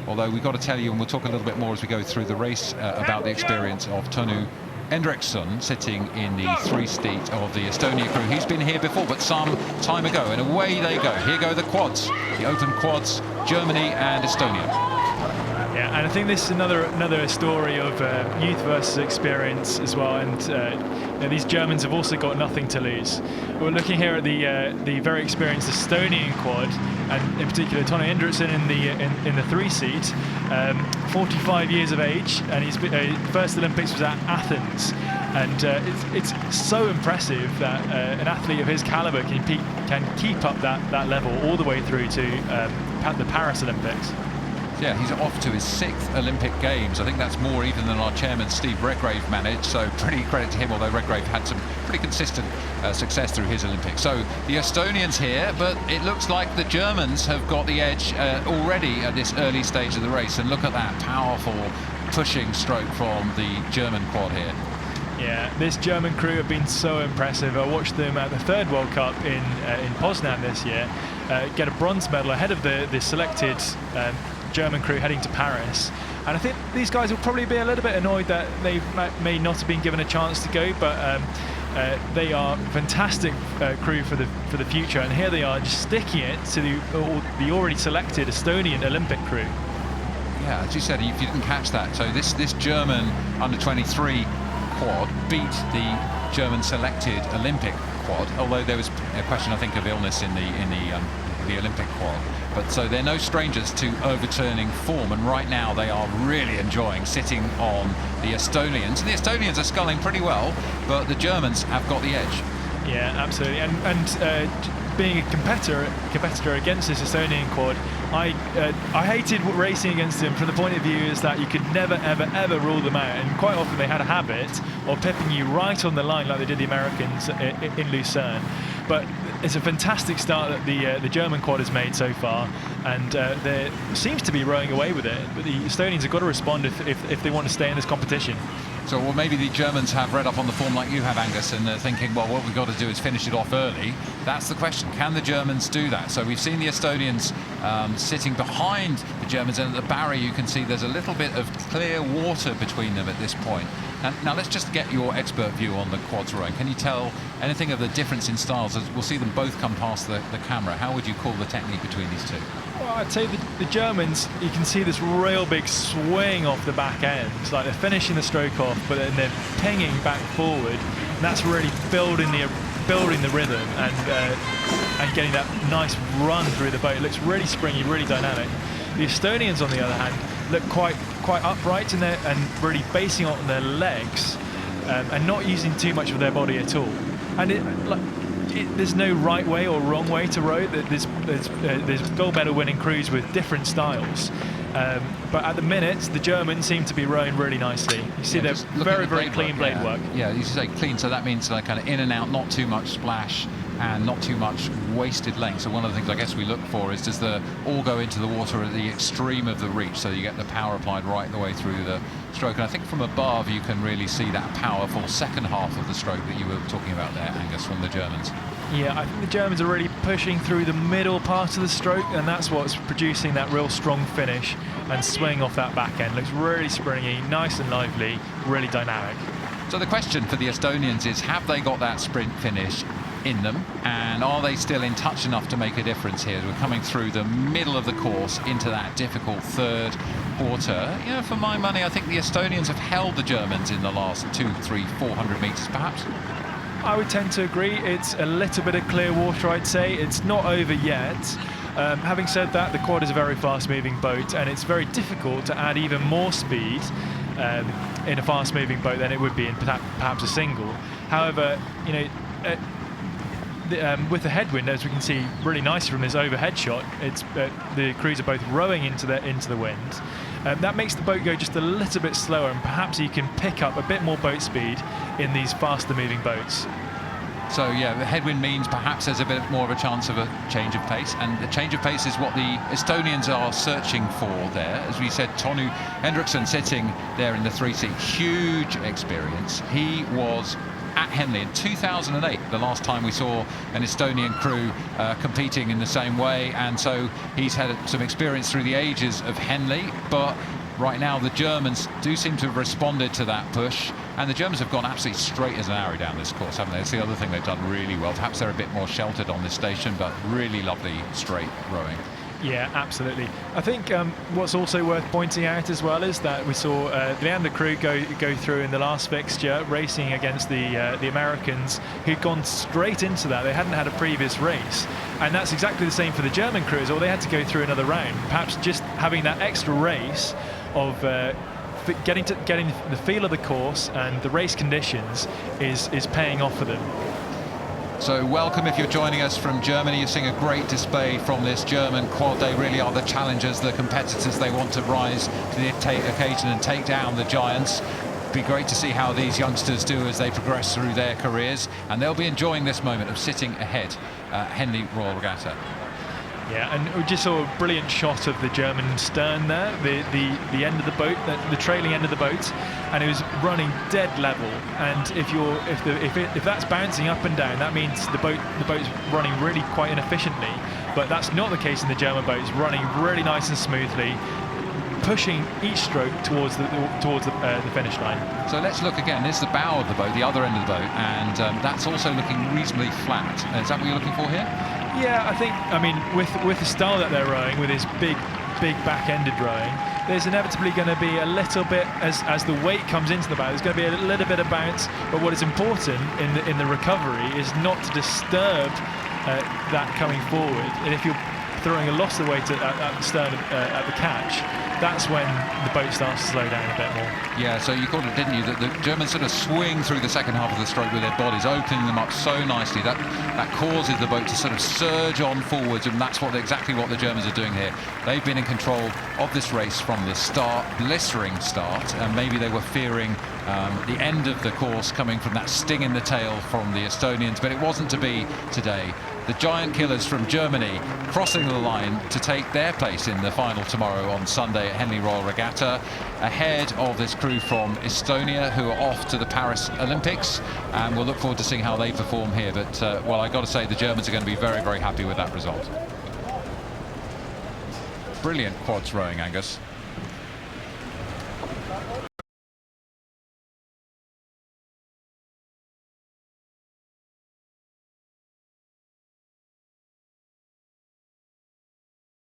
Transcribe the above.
although we've got to tell you, and we'll talk a little bit more as we go through the race, about the experience of Tonu Hendriksson sitting in the 3-seat of the Estonia crew. He's been here before, but some time ago, and away they go. Here go the quads, the open quads, Germany and Estonia. Yeah, and I think this is another story of youth versus experience as well. And you know, these Germans have also got nothing to lose. We're looking here at the very experienced Estonian quad, and in particular Tonu Hendriksson in the 3-seat, 45 years of age, and his first Olympics was at Athens. And it's so impressive that an athlete of his caliber can keep up that level all the way through to the Paris Olympics. Yeah, he's off to his 6th Olympic Games. I think that's more even than our chairman Steve Redgrave managed, so pretty credit to him, although Redgrave had some pretty consistent success through his Olympics. So the Estonians here, but it looks like the Germans have got the edge already at this early stage of the race. And look at that powerful pushing stroke from the German quad here. Yeah, this German crew have been so impressive. I watched them at the 3rd World Cup in Poznan this year get a bronze medal ahead of the selected German crew heading to Paris. And I think these guys will probably be a little bit annoyed that they may not have been given a chance to go, but they are fantastic crew for the future. And here they are, just sticking it to the already selected Estonian Olympic crew. Yeah, as you said, if you didn't catch that, so this German under-23 quad beat the German selected Olympic quad, although there was a question, I think, of illness in the Olympic quad. But so they're no strangers to overturning form, and right now they are really enjoying sitting on the Estonians. And the Estonians are sculling pretty well, but the Germans have got the edge. Yeah, absolutely. And being a competitor against this Estonian quad, I hated racing against them from the point of view is that you could never, ever, ever rule them out. And quite often they had a habit of pipping you right on the line like they did the Americans in Lucerne. But it's a fantastic start that the German quad has made so far, and they seems to be rowing away with it. But the Estonians have got to respond if they want to stay in this competition. So, well, maybe the Germans have read up on the form like you have, Angus, and they're thinking, well, what we've got to do is finish it off early. That's the question. Can the Germans do that? So we've seen the Estonians sitting behind the Germans, and at the barrier you can see there's a little bit of clear water between them at this point. And now let's just get your expert view on the quads rowing. Can you tell anything of the difference in styles? As we'll see them both come past the camera. How would you call the technique between these two? Well, I'd say the Germans, you can see this real big swing off the back end. It's like they're finishing the stroke off, but then they're pinging back forward. And that's really building the rhythm and getting that nice run through the boat. It looks really springy, really dynamic. The Estonians, on the other hand, look quite upright in there and really basing on their legs and not using too much of their body at all. And there's no right way or wrong way to row. There's gold medal winning crews with different styles. But at the minute, the Germans seem to be rowing really nicely. You see, they're very clean blade work. Yeah, you say clean, so that means like kind of in and out, not too much splash and not too much wasted length. So one of the things I guess we look for is, does the all go into the water at the extreme of the reach, so you get the power applied right the way through the stroke. And I think from above you can really see that powerful second half of the stroke that you were talking about there, Angus, from the Germans. Yeah, I think the Germans are really pushing through the middle part of the stroke, and that's what's producing that real strong finish and swing off that back end. Looks really springy, nice and lively, really dynamic. So the question for the Estonians is, have they got that sprint finish in them, and are they still in touch enough to make a difference here? We're coming through the middle of the course into that difficult third quarter. You know, for my money, I think the Estonians have held the Germans in the last 200, 300, 400 meters perhaps. I would tend to agree. It's a little bit of clear water, I'd say. It's not over yet. Having said that, the quad is a very fast-moving boat, and it's very difficult to add even more speed in a fast-moving boat than it would be in perhaps a single. However, you know, with the headwind, as we can see really nicely from this overhead shot, it's the crews are both rowing into the wind. That makes the boat go just a little bit slower, and perhaps you can pick up a bit more boat speed in these faster moving boats. So yeah, the headwind means perhaps there's a bit more of a chance of a change of pace, and the change of pace is what the Estonians are searching for there. As we said, Tonu Hendriksson sitting there in the 3-seat, huge experience. He was at Henley in 2008, the last time we saw an Estonian crew competing in the same way, and so he's had some experience through the ages of Henley. But right now the Germans do seem to have responded to that push, and the Germans have gone absolutely straight as an arrow down this course, haven't they? That's the other thing they've done really well. Perhaps they're a bit more sheltered on this station, but really lovely straight rowing. Yeah, absolutely. I think what's also worth pointing out as well is that we saw the Leander crew go through in the last fixture, racing against the Americans, who'd gone straight into that. They hadn't had a previous race, and that's exactly the same for the German crews, or they had to go through another round. Perhaps just having that extra race of getting the feel of the course and the race conditions is paying off for them. So welcome if you're joining us from Germany. You're seeing a great display from this German quad. They really are the challengers, the competitors. They want to rise to the occasion and take down the giants. Be great to see how these youngsters do as they progress through their careers, and they'll be enjoying this moment of sitting ahead at Henley Royal Regatta. Yeah, and we just saw a brilliant shot of the German stern there, the end of the boat, the trailing end of the boat, and it was running dead level. And if that's bouncing up and down, that means the boat's running really quite inefficiently. But that's not the case in the German boat. It's running really nice and smoothly, pushing each stroke towards the finish line. So let's look again. There's the bow of the boat, the other end of the boat, and that's also looking reasonably flat. Is that what you're looking for here? Yeah, I mean, with the style that they're rowing, with this big back-ended rowing, there's inevitably going to be a little bit, as the weight comes into the bow, there's going to be a little bit of bounce. But what is important in the recovery is not to disturb that coming forward. And if you're throwing a lot of the weight at the stern at the catch, that's when the boat starts to slow down a bit more. Yeah, so you called it, didn't you, that the Germans sort of swing through the second half of the stroke with their bodies, opening them up so nicely that causes the boat to sort of surge on forwards, and that's exactly what the Germans are doing here. They've been in control of this race from the start, blistering start, and maybe they were fearing the end of the course coming from that sting in the tail from the Estonians, but it wasn't to be today. The giant killers from Germany crossing the line to take their place in the final tomorrow on Sunday at Henley Royal Regatta, ahead of this crew from Estonia who are off to the Paris Olympics, and we'll look forward to seeing how they perform here. But well, I got to say the Germans are going to be very, very happy with that result. Brilliant quads rowing, Angus.